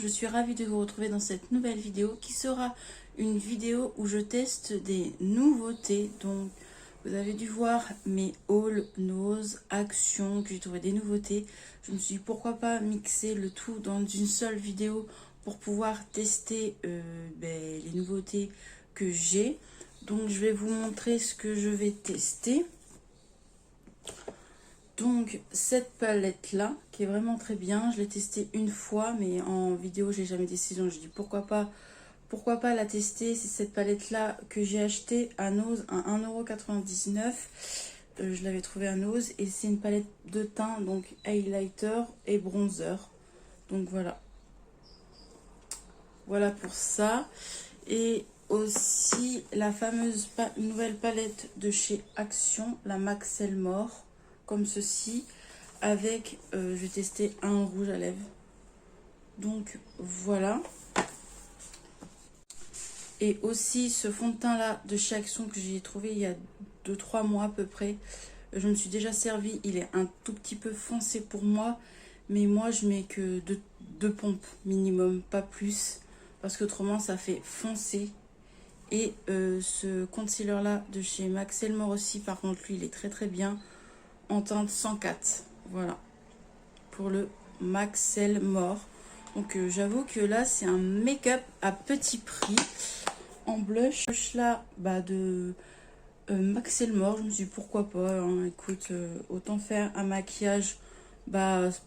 je suis ravie de vous retrouver dans cette nouvelle vidéo qui sera une vidéo où je teste des nouveautés. Donc vous avez dû voir mes hauls, nose, actions, que j'ai trouvé des nouveautés. Je me suis dit pourquoi pas mixer le tout dans une seule vidéo pour pouvoir tester les nouveautés que j'ai. Donc je vais vous montrer ce que je vais tester. Donc cette palette là qui est vraiment très bien, je l'ai testée une fois mais en vidéo je l'ai jamais testée, donc je dis pourquoi pas la tester. C'est cette palette là que j'ai acheté à Nose à 1,99 €. Je l'avais trouvée à Nose et c'est une palette de teint, donc highlighter et bronzer. Donc voilà pour ça. Et aussi la fameuse nouvelle palette de chez Action, la Max Elmore, comme ceci, avec, je vais tester un rouge à lèvres. Donc voilà. Et aussi ce fond de teint là de chez Action que j'ai trouvé il y a 2-3 mois à peu près. Je me suis déjà servi, il est un tout petit peu foncé pour moi. Mais moi je mets que deux pompes minimum, pas plus. Parce qu'autrement ça fait foncer. Et ce concealer là de chez Max Elmore aussi, par contre lui il est très très bien. En teinte 104. Voilà. Pour le Max Elmore. Donc j'avoue que là c'est un make-up à petit prix. En blush là de Max Elmore, je me suis dit pourquoi pas, hein. Écoute, autant faire un maquillage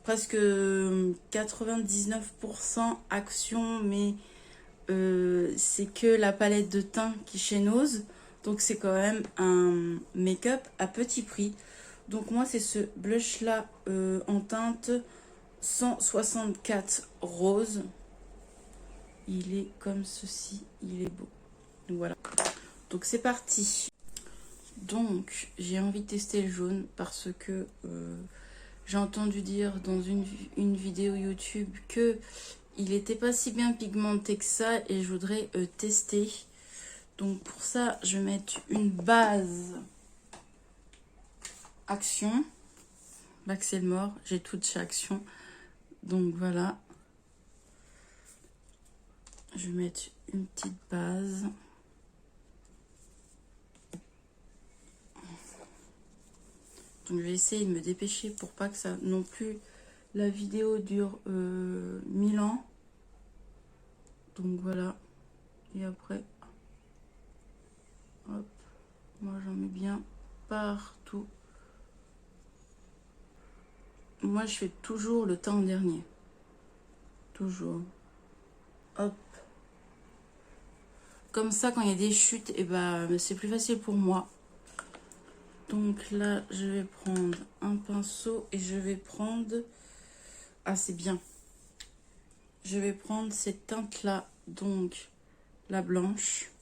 presque 99% Action, mais c'est que la palette de teint qui chez Nose, donc c'est quand même un make-up à petit prix. Donc moi c'est ce blush là en teinte 164 rose. Il est comme ceci, il est beau. Donc voilà. Donc c'est parti. Donc j'ai envie de tester le jaune parce que j'ai entendu dire dans une vidéo YouTube que il n'était pas si bien pigmenté que ça et je voudrais tester. Donc pour ça je vais mettre une base Action. Max Elmore, j'ai toute chez Action. Donc voilà. Je vais mettre une petite base. Donc je vais essayer de me dépêcher pour pas que ça non plus la vidéo dure 1000 ans. Donc voilà. Et après, hop, moi j'en mets bien partout. Moi je fais toujours le teint en dernier. Toujours. Hop. Comme ça quand il y a des chutes, et c'est plus facile pour moi. Donc là, je vais prendre un pinceau et je vais prendre... Ah, c'est bien. Je vais prendre cette teinte-là, donc la blanche,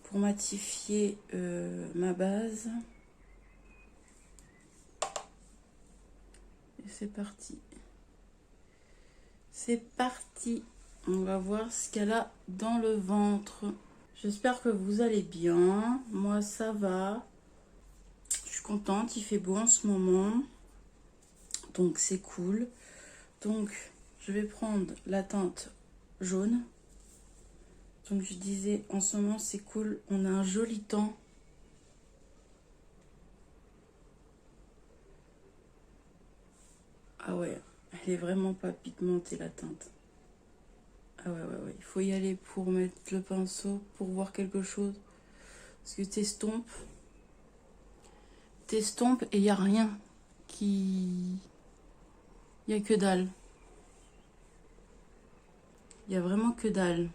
pour matifier ma base. Et c'est parti. C'est parti. On va voir ce qu'elle a dans le ventre. J'espère que vous allez bien. Moi, ça va. Je suis contente. Il fait beau en ce moment. Donc, c'est cool. Donc, je vais prendre la teinte jaune. Donc, je disais, en ce moment, c'est cool. On a un joli temps. Ah ouais, elle est vraiment pas pigmentée, la teinte. Ah ouais. Il faut y aller pour mettre le pinceau, pour voir quelque chose. Parce que t'estompes et il n'y a rien qui... Il n'y a que dalle. Il n'y a vraiment que dalle.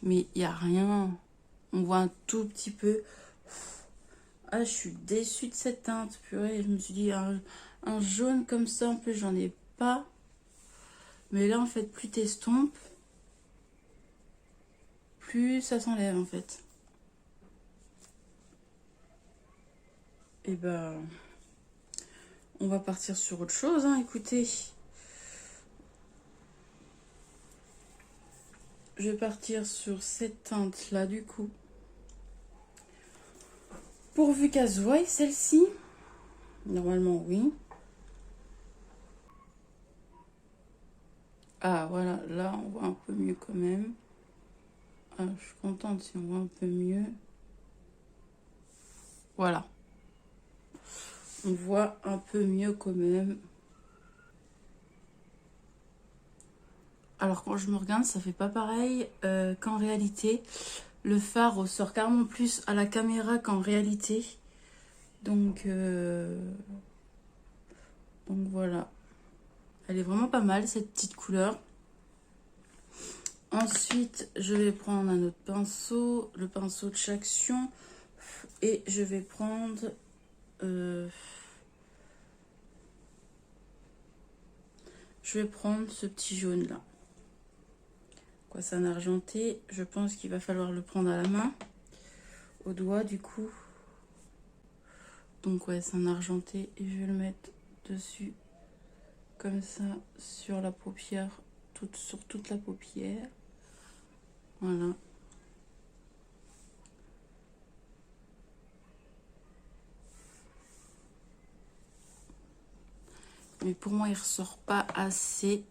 Mais il n'y a rien. On voit un tout petit peu. Ah, je suis déçue de cette teinte. Purée, je me suis dit, un jaune comme ça, en plus, j'en ai pas. Mais là, en fait, plus t'estompes, plus ça s'enlève, en fait. Et on va partir sur autre chose, hein, écoutez. Je vais partir sur cette teinte-là, du coup. Pourvu qu'elle se voie, celle-ci. Normalement, oui. Ah, voilà, là, on voit un peu mieux quand même. Ah, je suis contente si on voit un peu mieux. Voilà. On voit un peu mieux quand même. Alors, quand je me regarde, ça fait pas pareil qu'en réalité. Le phare ressort carrément plus à la caméra qu'en réalité. Donc voilà. Elle est vraiment pas mal, cette petite couleur. Ensuite, je vais prendre un autre pinceau, le pinceau de Chaction. Et je vais prendre... je vais prendre ce petit jaune là. Quoi, c'est un argenté. Je pense qu'il va falloir le prendre à la main. Au doigt du coup. Donc ouais, c'est un argenté. Et je vais le mettre dessus. Comme ça, sur la paupière. Sur toute la paupière. Voilà. Mais pour moi, il ressort pas assez.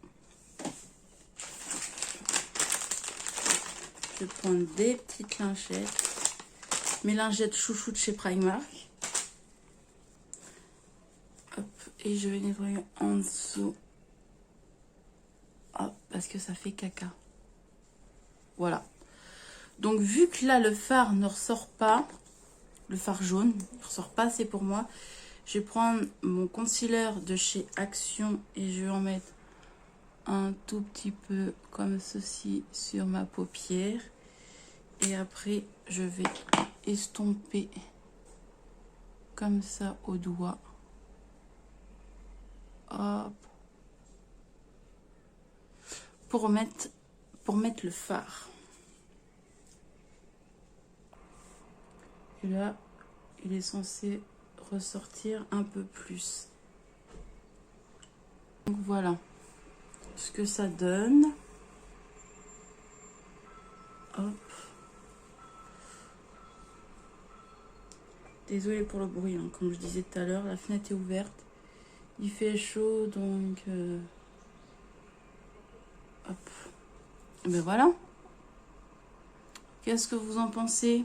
Je vais prendre des petites lingettes. Mes lingettes chouchou de chez Primark. Hop, et je vais nettoyer en dessous. Hop, parce que ça fait caca. Voilà. Donc, vu que là, le fard ne ressort pas, le fard jaune, il ne ressort pas assez pour moi, je vais prendre mon concealer de chez Action et je vais en mettre un tout petit peu comme ceci sur ma paupière. Et après, je vais estomper comme ça au doigt. Hop. Pour mettre le fard. Et là, il est censé ressortir un peu plus. Donc voilà ce que ça donne. Hop. Désolée pour le bruit, hein. Comme je disais tout à l'heure, la fenêtre est ouverte. Il fait chaud, donc... Hop. Et ben voilà. Qu'est-ce que vous en pensez?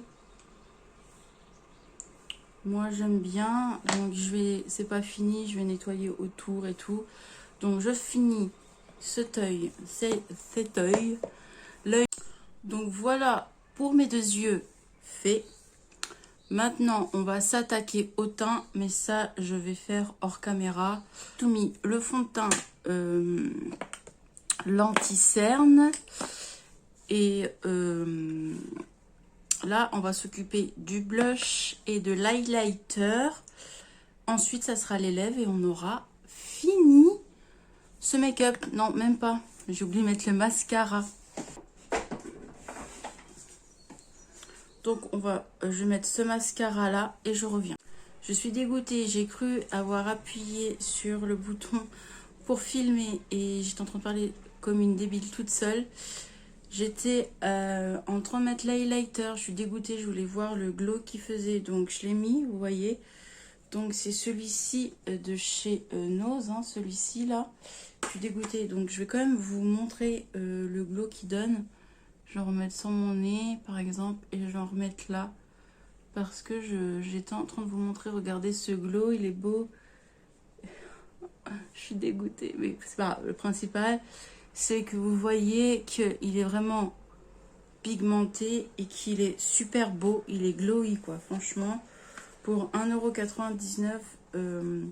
Moi, j'aime bien. Donc, c'est pas fini. Je vais nettoyer autour et tout. Donc, je finis cet œil. Cet œil. L'œil. Donc, voilà pour mes deux yeux faits. Maintenant, on va s'attaquer au teint, mais ça, je vais faire hors caméra. Tout mis le fond de teint l'anti-cerne. Et là, on va s'occuper du blush et de l'highlighter. Ensuite, ça sera les lèvres et on aura fini ce make-up. Non, même pas. J'ai oublié de mettre le mascara. Donc, je vais mettre ce mascara là et je reviens. Je suis dégoûtée. J'ai cru avoir appuyé sur le bouton pour filmer et j'étais en train de parler comme une débile toute seule. J'étais en train de mettre l'highlighter. Je suis dégoûtée. Je voulais voir le glow qu'il faisait. Donc, je l'ai mis, vous voyez. Donc, c'est celui-ci de chez Nose. Hein, celui-ci là. Je suis dégoûtée. Donc, je vais quand même vous montrer le glow qu'il donne. Je vais en remettre sur mon nez, par exemple, et je vais en remettre là. Parce que j'étais en train de vous montrer, regardez ce glow, il est beau. Je suis dégoûtée, mais c'est pas grave. Le principal, c'est que vous voyez qu'il est vraiment pigmenté et qu'il est super beau. Il est glowy, quoi, franchement. Pour 1,99 €,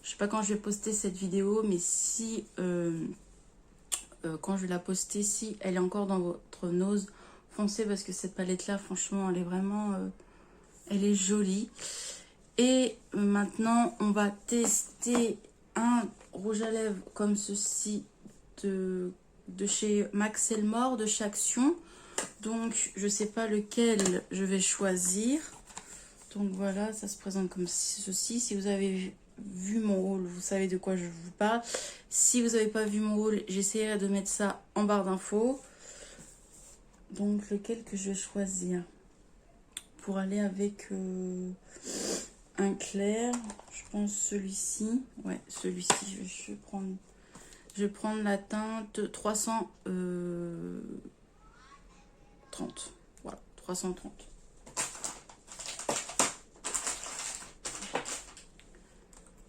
je sais pas quand je vais poster cette vidéo, mais si... quand je vais la poster, si elle est encore dans votre nose, foncez parce que cette palette là franchement elle est vraiment elle est jolie. Et maintenant on va tester un rouge à lèvres comme ceci de chez Max Elmore, de chez Action. Donc je sais pas lequel je vais choisir. Donc voilà, ça se présente comme ceci. Si vous avez vu mon haul, vous savez de quoi je vous parle. Si vous n'avez pas vu mon haul, j'essaierai de mettre ça en barre d'infos. Donc lequel que je vais choisir? pour aller avec un clair. Je pense celui-ci. Ouais, celui-ci. Je vais prendre la teinte 330. Voilà, 330.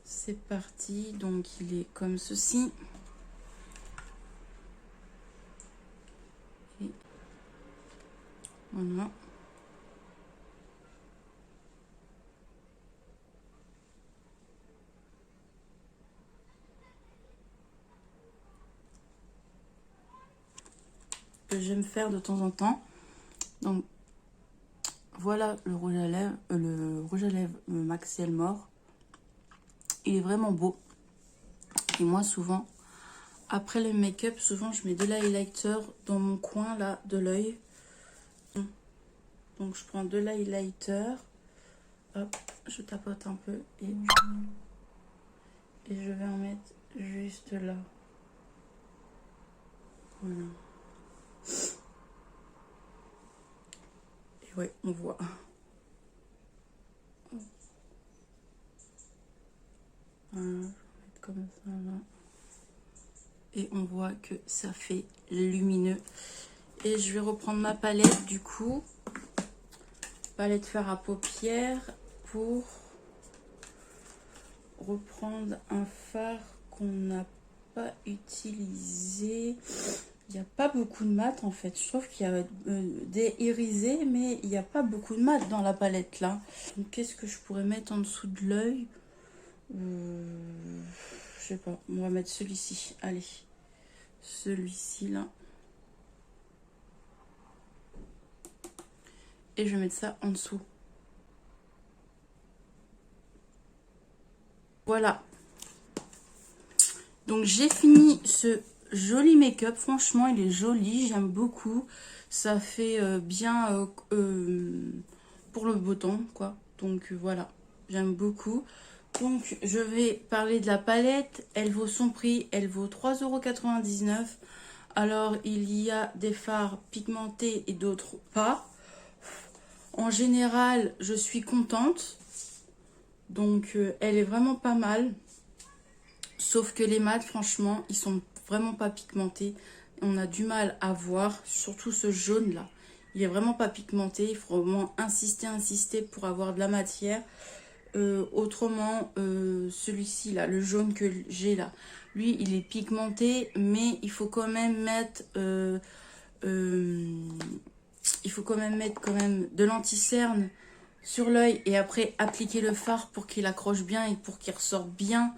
C'est parti. Donc, il est comme ceci. Et voilà. Que j'aime faire de temps en temps. Donc, voilà le rouge à lèvres, Max Elmore. Il est vraiment beau. Et moi, souvent, après le make-up, souvent, je mets de l'highlighter dans mon coin, là, de l'œil. Donc, je prends de l'highlighter. Hop, je tapote un peu. Et je vais en mettre juste là. Voilà. Et ouais, on voit. Voilà, je vais mettre comme ça, là. Et on voit que ça fait lumineux. Et je vais reprendre ma palette du coup. Palette fer à paupières pour reprendre un fard qu'on n'a pas utilisé. Il n'y a pas beaucoup de mat en fait. Je trouve qu'il y a des irisés, mais il n'y a pas beaucoup de mat dans la palette là. Donc qu'est-ce que je pourrais mettre en dessous de l'œil? Je sais pas. On va mettre celui-ci. Allez. Celui-ci là. Et je vais mettre ça en dessous. Voilà. Donc j'ai fini ce joli make-up. Franchement, il est joli. J'aime beaucoup. Ça fait bien pour le beau temps, quoi. Donc voilà. J'aime beaucoup. Donc je vais parler de la palette. Elle vaut son prix. Elle vaut 3,99 €. Alors il y a des fards pigmentés et d'autres pas. En général, je suis contente. Donc, elle est vraiment pas mal. Sauf que les mats, franchement, ils sont vraiment pas pigmentés. On a du mal à voir, surtout ce jaune-là. Il est vraiment pas pigmenté. Il faut vraiment insister pour avoir de la matière. Autrement, celui-ci, là, le jaune que j'ai là, lui, il est pigmenté. Mais il faut quand même mettre... il faut quand même mettre de l'anti-cerne sur l'œil et après appliquer le fard pour qu'il accroche bien et pour qu'il ressorte bien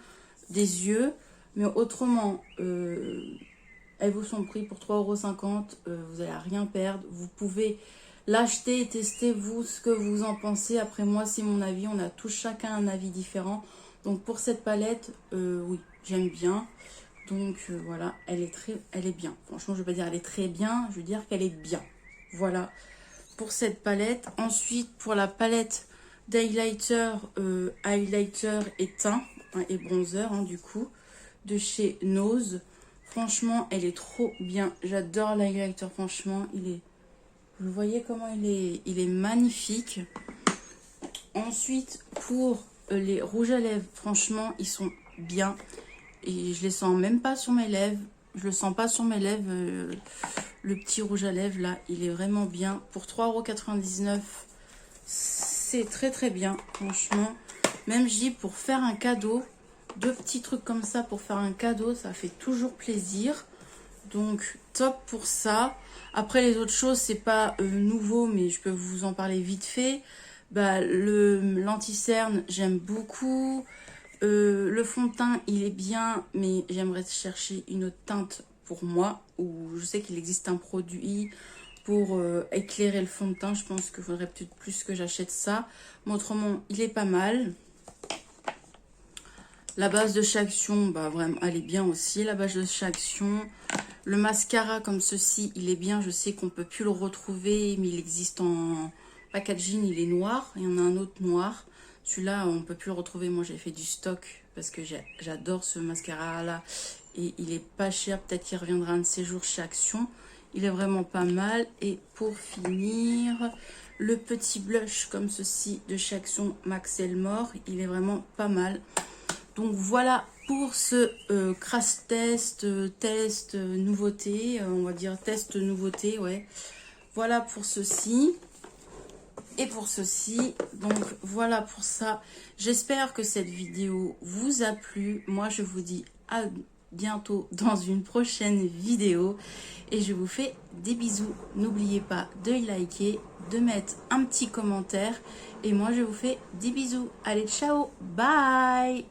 des yeux. Mais autrement, elle vaut son prix pour 3,50 €. Vous n'allez rien perdre. Vous pouvez l'acheter et tester vous ce que vous en pensez. Après moi, c'est mon avis. On a tous chacun un avis différent. Donc pour cette palette, oui, j'aime bien. Donc voilà, elle est bien. Franchement, je ne vais pas dire elle est très bien. Je veux dire qu'elle est bien. Voilà pour cette palette. Ensuite, pour la palette d'highlighter, highlighter et teint et bronzer, du coup, de chez Nose. Franchement, elle est trop bien. J'adore l'highlighter, franchement. Vous voyez comment il est magnifique. Ensuite, pour les rouges à lèvres, franchement, ils sont bien. Et je les sens même pas sur mes lèvres. Je le sens pas sur mes lèvres. Le petit rouge à lèvres là, il est vraiment bien. Pour 3,99 €, c'est très bien, franchement. Même je dis pour faire un cadeau, 2 petits trucs comme ça pour faire un cadeau, ça fait toujours plaisir. Donc top pour ça. Après les autres choses, c'est pas nouveau, mais je peux vous en parler vite fait. Bah, l'anti-cerne, j'aime beaucoup. Le fond de teint, il est bien, mais j'aimerais chercher une autre teinte pour moi, où je sais qu'il existe un produit pour éclairer le fond de teint. Je pense qu'il faudrait peut-être plus que j'achète ça. Mais autrement, il est pas mal. La base de chez Action, bah vraiment, elle est bien aussi. La base de chez Action. Le mascara comme ceci, il est bien. Je sais qu'on peut plus le retrouver, mais il existe en packaging. Il est noir. Il y en a un autre noir. Celui-là, on peut plus le retrouver. Moi, j'ai fait du stock parce que j'adore ce mascara-là. Et il est pas cher. Peut-être qu'il reviendra un de ces jours chez Action. Il est vraiment pas mal. Et pour finir, le petit blush comme ceci de chez Action Max Elmore. Il est vraiment pas mal. Donc voilà pour ce crash test, nouveauté, on va dire test nouveauté, ouais. Voilà pour ceci et pour ceci. Donc voilà pour ça. J'espère que cette vidéo vous a plu. Moi je vous dis à bientôt dans une prochaine vidéo et je vous fais des bisous. N'oubliez pas de liker, de mettre un petit commentaire et moi je vous fais des bisous. Allez, ciao, bye.